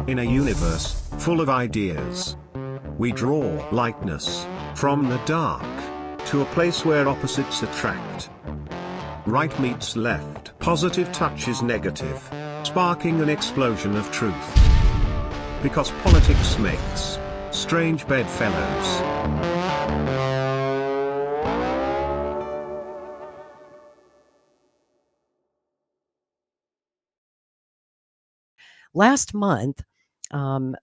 In a universe full of ideas, we draw lightness from the dark to a place where opposites attract. Right meets left, positive touches negative, sparking an explosion of truth. Because politics makes strange bedfellows. Last month,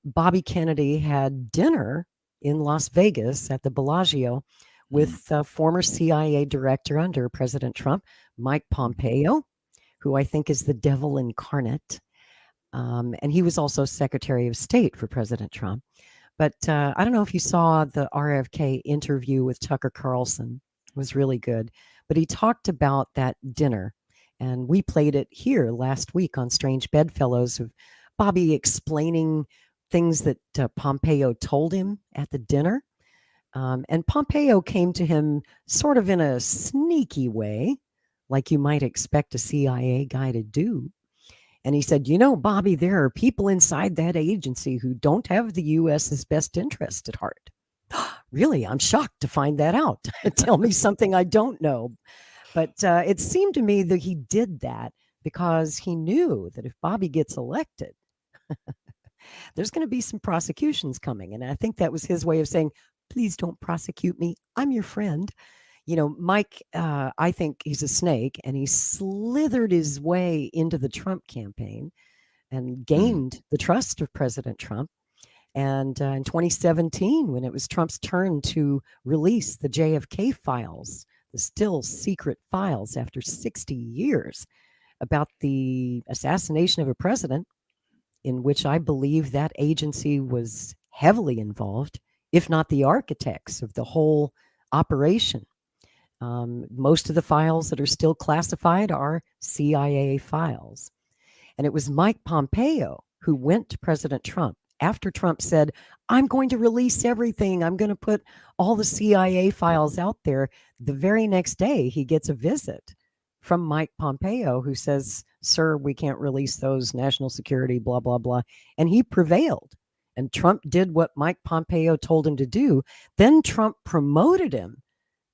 Bobby Kennedy had dinner in Las Vegas at the Bellagio with former CIA director under President Trump, Mike Pompeo, who I think is the devil incarnate. And he was also Secretary of State for President Trump. But I don't know if you saw the RFK interview with Tucker Carlson. It was really good. But he talked about that dinner. And we played it here last week on Strange Bedfellows of Bobby explaining things that Pompeo told him at the dinner. And Pompeo came to him sort of in a sneaky way, like you might expect a CIA guy to do. And he said, you know, Bobby, there are people inside that agency who don't have the U.S.'s best interest at heart. Really? I'm shocked to find that out. Tell me something I don't know. But it seemed to me that he did that because he knew that if Bobby gets elected, there's going to be some prosecutions coming. And I think that was his way of saying, please don't prosecute me. I'm your friend. You know, Mike, I think he's a snake, and he slithered his way into the Trump campaign and gained the trust of President Trump. And in 2017, when it was Trump's turn to release the JFK files, the still secret files after 60 years about the assassination of a president, in which I believe that agency was heavily involved, if not the architects of the whole operation. Most of the files that are still classified are CIA files. And it was Mike Pompeo who went to President Trump after Trump said, I'm going to release everything. I'm going to put all the CIA files out there. The very next day, he gets a visit from Mike Pompeo, who says, sir, we can't release those, national security, blah, blah, blah. And he prevailed. And Trump did what Mike Pompeo told him to do. Then Trump promoted him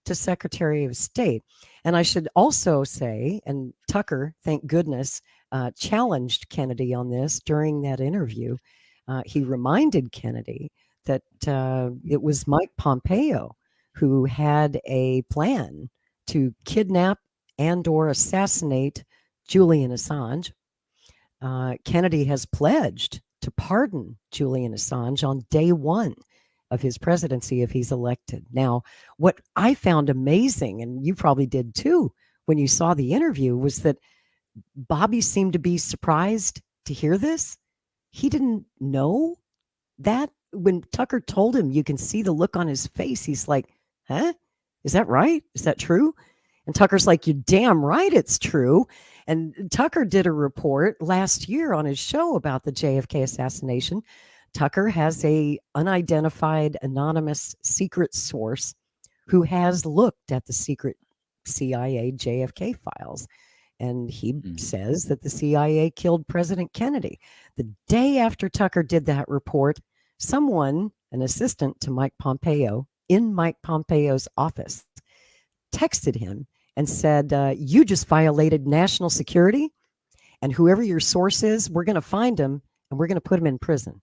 to Secretary of State. And I should also say, and Tucker, thank goodness, challenged Kennedy on this during that interview. He reminded Kennedy that it was Mike Pompeo who had a plan to kidnap and or assassinate Julian Assange. Kennedy has pledged to pardon Julian Assange on day one of his presidency if he's elected. Now, what I found amazing, and you probably did too when you saw the interview, was that Bobby seemed to be surprised to hear this. He didn't know that. When Tucker told him, you can see the look on his face. He's like, huh? Is that right? Is that true? And Tucker's like, you're damn right it's true. And Tucker did a report last year on his show about the JFK assassination. Tucker has a unidentified, anonymous secret source who has looked at the secret CIA JFK files. And he says that the CIA killed President Kennedy. The day after Tucker did that report, someone, an assistant to Mike Pompeo, in Mike Pompeo's office, texted him and said, you just violated national security, and whoever your source is, we're going to find him and we're going to put him in prison.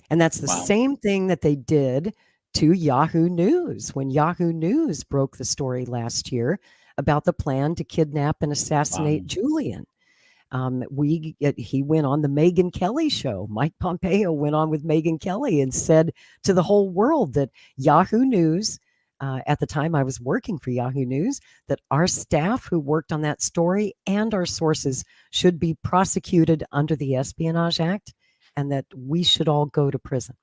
And that's the same thing that they did to Yahoo News when Yahoo News broke the story last year about the plan to kidnap and assassinate Julian. He went on the Megyn Kelly show. Mike Pompeo went on with Megyn Kelly and said to the whole world that Yahoo News, at the time I was working for Yahoo News, that our staff who worked on that story and our sources should be prosecuted under the Espionage Act and that we should all go to prison.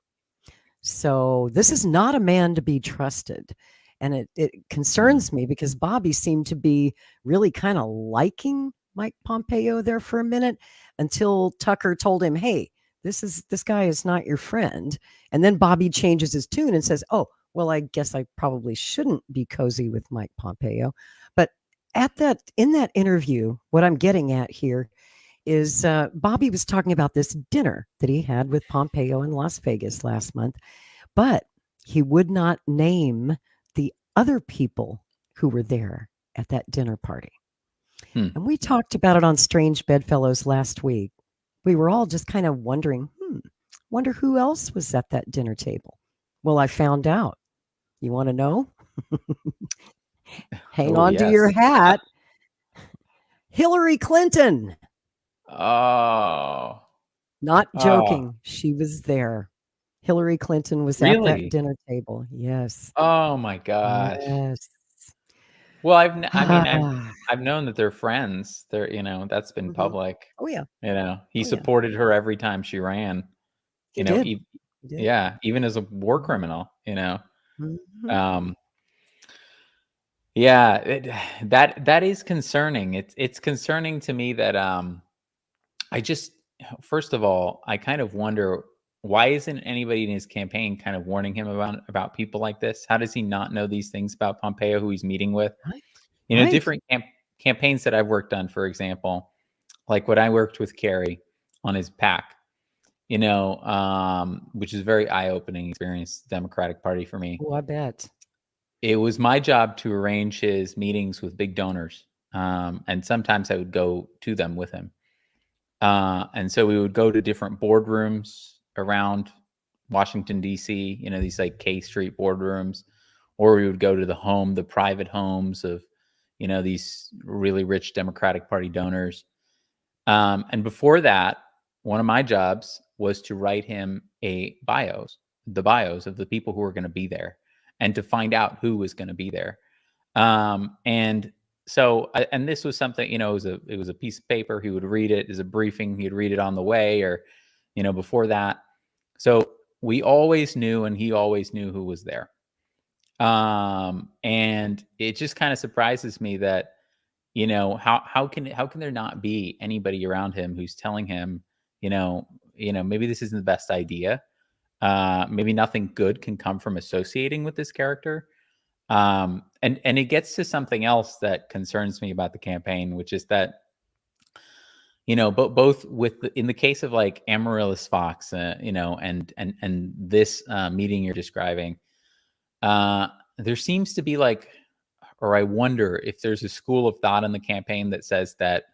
So this is not a man to be trusted. And it concerns me because Bobby seemed to be really kind of liking Mike Pompeo there for a minute until Tucker told him, hey, this guy is not your friend. And then Bobby changes his tune and says, oh, well, I guess I probably shouldn't be cozy with Mike Pompeo. But in that interview, what I'm getting at here is Bobby was talking about this dinner that he had with Pompeo in Las Vegas last month, but he would not name the other people who were there at that dinner party. And we talked about it on Strange Bedfellows last week. We were all just kind of wondering, wonder who else was at that dinner table. Well, I found out. You want to know? Hang on to your hat. Hillary Clinton. Oh. Not joking. She was there. Hillary Clinton was at that dinner table. Yes. Oh my gosh. Yes. Well, I've known that they're friends. They're, that's been public. Oh yeah. He supported her every time she ran. He did. Yeah, even as a war criminal. Yeah, that is concerning. It's concerning to me that I just, first of all, I kind of wonder, why isn't anybody in his campaign kind of warning him about people like this? How does he not know these things about Pompeo, who he's meeting with? Right. Different campaigns that I've worked on, for example, like when I worked with Kerry on his PAC, which is a very eye-opening experience, Democratic Party for me. Oh, I bet. It was my job to arrange his meetings with big donors. And sometimes I would go to them with him. And so we would go to different boardrooms around Washington, D.C., these like K Street boardrooms, or we would go to the private homes of, these really rich Democratic Party donors. And before that, one of my jobs was to write him the bios of the people who were going to be there and to find out who was going to be there. And so, and this was something, it was a piece of paper. He would read it as a briefing. He'd read it on the way or, before that. So we always knew, and he always knew who was there. And it just kind of surprises me that, how can there not be anybody around him who's telling him, maybe this isn't the best idea. Maybe nothing good can come from associating with this character. And it gets to something else that concerns me about the campaign, which is that, both in the case of like Amaryllis Fox, and this meeting you're describing, there seems to be or I wonder if there's a school of thought in the campaign that says that,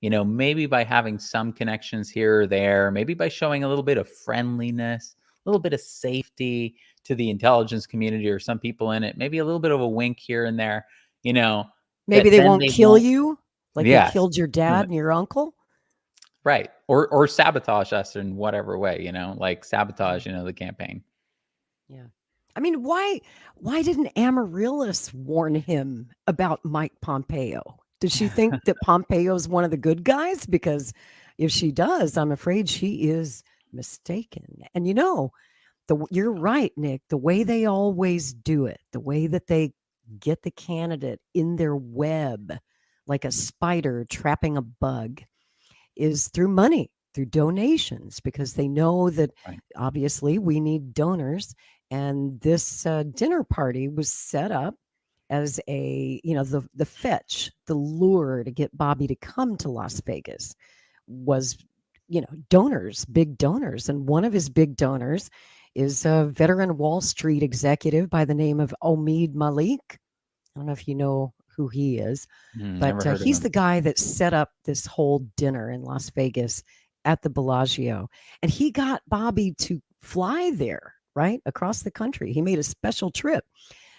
maybe by having some connections here or there, maybe by showing a little bit of friendliness, a little bit of safety to the intelligence community or some people in it, maybe a little bit of a wink here and there, maybe they won't kill you like they killed your dad and your uncle. Right. Or sabotage us in whatever way, like sabotage, the campaign. Yeah. I mean, why didn't Amaryllis warn him about Mike Pompeo? Does she think that Pompeo's one of the good guys? Because if she does, I'm afraid she is mistaken. And you're right, Nick, the way they always do it, the way that they get the candidate in their web like a spider trapping a bug is through money, through donations, because they know that obviously we need donors. And this dinner party was set up as a, the fetch, the lure to get Bobby to come to Las Vegas was, donors, big donors. And one of his big donors is a veteran Wall Street executive by the name of Omid Malik. I don't know if you know who he is, but he's the guy that set up this whole dinner in Las Vegas at the Bellagio. And he got Bobby to fly there, right, across the country. He made a special trip.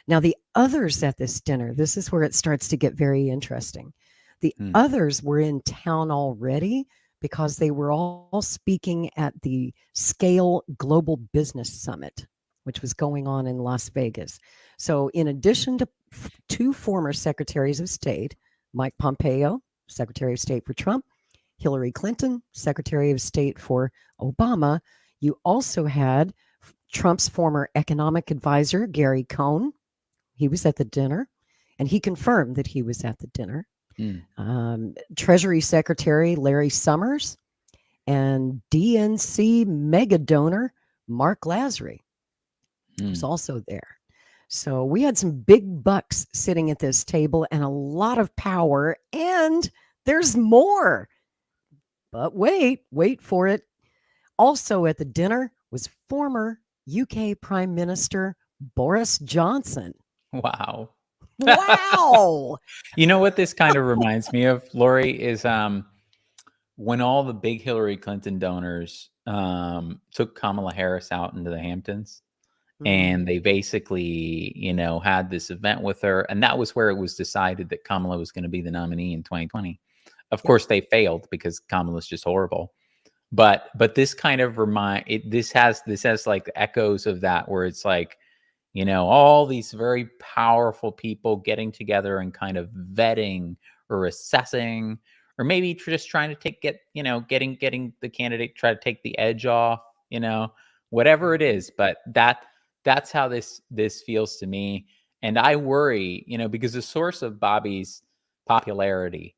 Now, the others at this dinner, this is where it starts to get very interesting. The others were in town already because they were all speaking at the Scale Global Business Summit, which was going on in Las Vegas. So in addition to two former secretaries of state, Mike Pompeo, Secretary of State for Trump, Hillary Clinton, Secretary of State for Obama, you also had Trump's former economic advisor, Gary Cohn. He was at the dinner, and he confirmed that he was at the dinner. Treasury Secretary Larry Summers and DNC mega donor Mark Lazary was also there. So we had some big bucks sitting at this table and a lot of power, and there's more. But wait for it. Also at the dinner was former UK Prime Minister Boris Johnson. Wow. Wow. You know what this kind of reminds me of, Lori, is when all the big Hillary Clinton donors took Kamala Harris out into the Hamptons, and they basically, had this event with her, and that was where it was decided that Kamala was going to be the nominee in 2020. Of course, they failed because Kamala's just horrible. But this kind of this has like echoes of that, where it's like, all these very powerful people getting together and kind of vetting or assessing, or maybe just trying to getting the candidate, try to take the edge off, whatever it is. But that's how this feels to me. And I worry, because the source of Bobby's popularity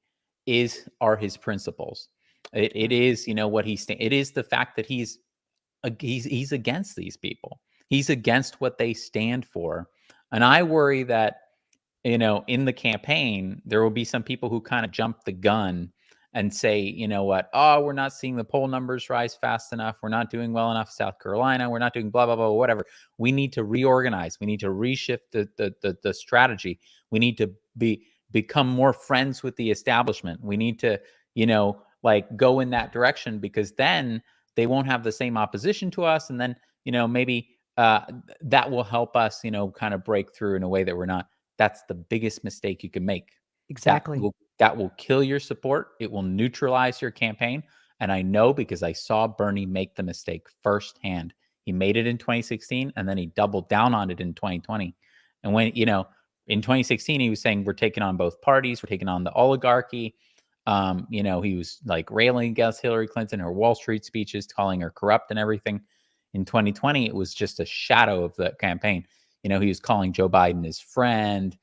are his principles. It is, what it is the fact that he's against these people. He's against what they stand for. And I worry that, in the campaign, there will be some people who kind of jump the gun and say, you know what, we're not seeing the poll numbers rise fast enough. We're not doing well enough in South Carolina. We're not doing blah, blah, blah, whatever. We need to reorganize. We need to reshift the strategy. We need to become more friends with the establishment. We need to, go in that direction, because then they won't have the same opposition to us. And then, maybe that will help us, kind of break through in a way that we're not. That's the biggest mistake you can make. Exactly. That will kill your support. It will neutralize your campaign. And I know, because I saw Bernie make the mistake firsthand. He made it in 2016, and then he doubled down on it in 2020. And when, in 2016, he was saying, we're taking on both parties. We're taking on the oligarchy. He was like railing against Hillary Clinton, her Wall Street speeches, calling her corrupt and everything. In 2020, it was just a shadow of the campaign. He was calling Joe Biden his friend.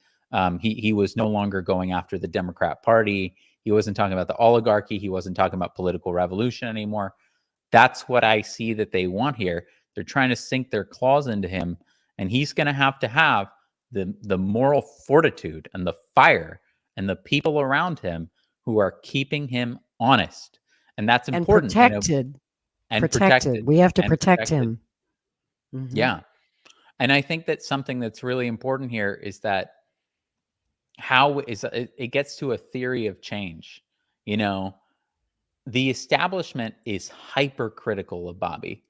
He was no longer going after the Democrat Party. He wasn't talking about the oligarchy. He wasn't talking about political revolution anymore. That's what I see that they want here. They're trying to sink their claws into him, and he's going to have the moral fortitude and the fire and the people around him who are keeping him honest. And that's important. And protected. Protected. We have to protect him. Mm-hmm. Yeah. And I think that something that's really important here is that it gets to a theory of change. The establishment is hypercritical of Bobby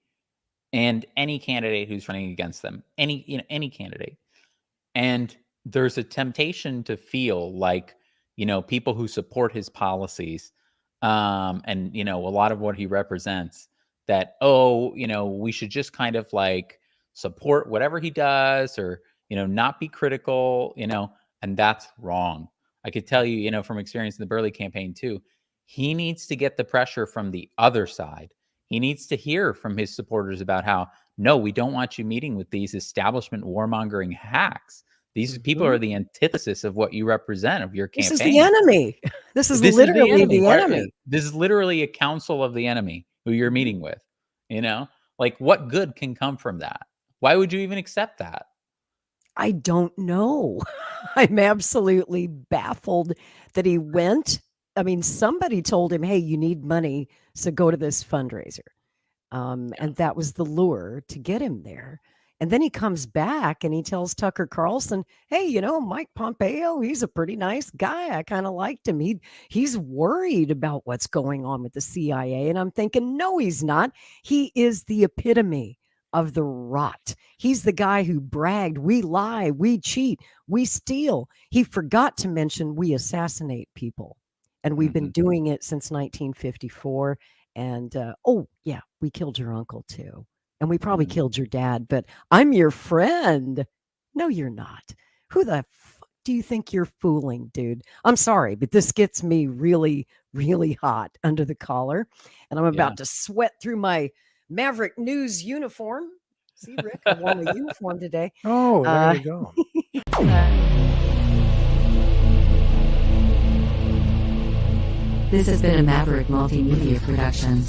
and any candidate who's running against them, any candidate. And there's a temptation to feel like, people who support his policies, and, a lot of what he represents, that, we should just kind of like support whatever he does, or, not be critical, and that's wrong. I could tell you, from experience in the Burley campaign too, he needs to get the pressure from the other side. He needs to hear from his supporters about how, no, we don't want you meeting with these establishment warmongering hacks. These people are the antithesis of what you represent, of your campaign. This is the enemy. This is literally the enemy. This is literally a council of the enemy who you're meeting with. Like, what good can come from that? Why would you even accept that? I don't know. I'm absolutely baffled that he went. I mean, somebody told him, hey, you need money, so go to this fundraiser. And that was the lure to get him there. And then he comes back and he tells Tucker Carlson, hey, Mike Pompeo, he's a pretty nice guy. I kind of liked him. He's worried about what's going on with the CIA. And I'm thinking, no, he's not. He is the epitome of the rot. He's the guy who bragged, we lie, we cheat, we steal. He forgot to mention we assassinate people. And we've been doing it since 1954. And, we killed your uncle too. And we probably killed your dad, but I'm your friend. No, you're not. Who the fuck do you think you're fooling, dude? I'm sorry, but this gets me really, really hot under the collar. And I'm about to sweat through my Maverick News uniform. See, Rick, I wore my uniform today. Oh, there you go. This has been a Maverick Multimedia production.